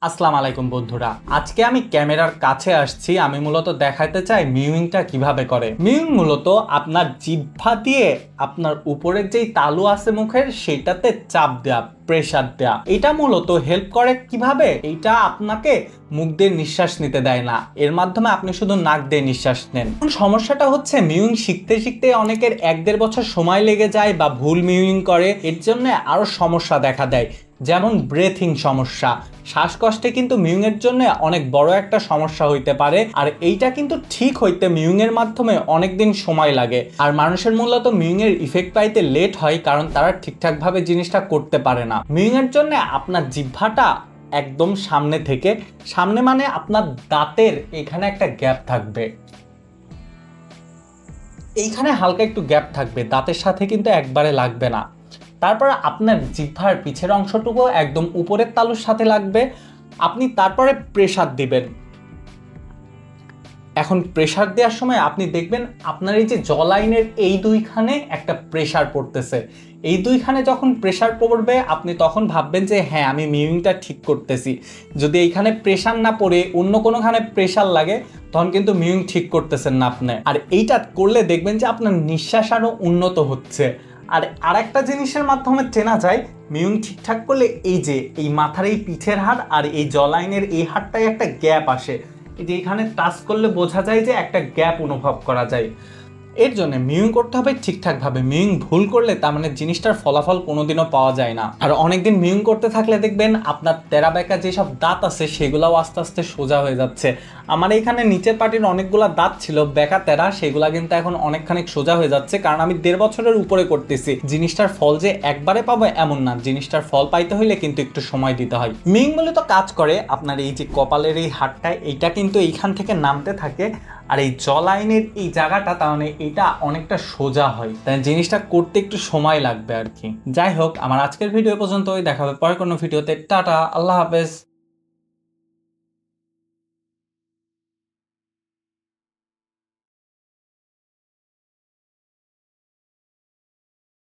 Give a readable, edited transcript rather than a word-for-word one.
আসসালামু আলাইকুম বন্ধুরা, আজকে আমি ক্যামেরার কাছে আসছি। আমি মূলত দেখাতে চাই মিউইংটা কিভাবে করে। মিউইং মূলত আপনার জিহ্বা দিয়ে আপনার উপরের যেই তালু আছে মুখের সেটাতে চাপ দেয়া, প্রেসার দেয়া। এটা মূলত হেল্প করে কিভাবে, এটা আপনাকে মুখ দিয়ে নিঃশ্বাস নিতে দেয় না, এর মাধ্যমে আপনি শুধু নাক দিয়ে নিঃশ্বাস নেন। সমস্যাটা হচ্ছে মিউইং শিখতে শিখতে অনেকের 1-1.5 বছর সময় লেগে যায় বা ভুল মিউইং করে, এর জন্য আরো সমস্যা দেখা দেয়, যেমন ব্রেথিং সমস্যা। শ্বাসকষ্টে কিন্তু মিউইং এর জন্য অনেক বড় একটা সমস্যা হইতে পারে, আর এইটা কিন্তু ঠিক হইতে মিউইং এর মাধ্যমে অনেক দিন সময় লাগে। আর মানুষের মূলত মিউইং এর ইফেক্ট পাইতে লেট হয়, কারণ তারা ঠিকঠাক ভাবে জিনিসটা করতে পারে না। মিউইং এর জন্য আপনার জিহ্বাটা একদম সামনে থেকে, সামনে মানে আপনার দাঁতের এখানে একটা গ্যাপ থাকবে, এইখানে হালকা একটু গ্যাপ থাকবে, দাঁতের সাথে কিন্তু একবারে লাগবে না। তারপর আপনার জিহ্বার পিছের অংশটুকু একদম উপরের তালুর সাথে লাগবে। আপনি তারপরে প্রেসার দিবেন। এখন প্রেসার দেওয়ার সময় আপনি দেখবেন আপনার এই যে জ লাইনের এই দুইখানে একটা প্রেসার পড়তেছে। এই দুইখানে যখন প্রেসার পড়বে আপনি তখন ভাববেন যে হ্যাঁ, আমি মিউইংটা ঠিক করতেছি। যদি এইখানে প্রেসার না পড়ে অন্য কোনোখানে প্রেসার লাগে, তখন কিন্তু মিউইং ঠিক করতেছেন না আপনি। আর এইটা করলে দেখবেন যে আপনার নিঃশ্বাস আরও উন্নত হচ্ছে। আর আরেকটা জিনিসের মাধ্যমে চেনা যায় মিউইং ঠিকঠাক করলে, এই যে এই মাথার এই পিঠের হাড় আর এই জ লাইনের এই হাড়টায় একটা গ্যাপ আসে, যে এখানে টাচ করলে বোঝা যায় যে একটা গ্যাপ অনুভব করা যায়। এর জন্য মিউইং করতে হবে ঠিকঠাকভাবে। মিউইং ভুল করলে তার মানে জিনিসটার ফলাফল কোনোদিনও পাওয়া যায় না। আর অনেকদিন মিউইং করতে থাকলে দেখবেন আপনার তেরা বেঁকা যেসব দাঁত আছে সেগুলাও আস্তে আস্তে সোজা হয়ে যাচ্ছে। আমার এইখানে নিচের পাটির অনেকগুলা দাঁত ছিল বেঁকা তেরা, সেগুলা কিন্তু এখন অনেকখানি সোজা হয়ে যাচ্ছে, কারণ আমি 1.5 বছরের উপরে করতেছি। জিনিসটার ফল যে একবারে পাবো এমন না, জিনিসটার ফল পাইতে হইলে কিন্তু একটু সময় দিতে হয়। মিউইং বলে তো কাজ করে আপনার এই যে কপালের এই হাড়টা, এইটা কিন্তু এইখান থেকে নামতে থাকে, আর এই জ লাইনের এই জায়গাটা তার মানে এটা অনেকটা সোজা হয়, তাই জিনিসটা করতে একটু সময় লাগবে আর কি। যাই হোক, আমার আজকের ভিডিও পর্যন্তই, দেখা হবে পরে কোনো ভিডিওতে। টাটা, আল্লাহ হাফেজ।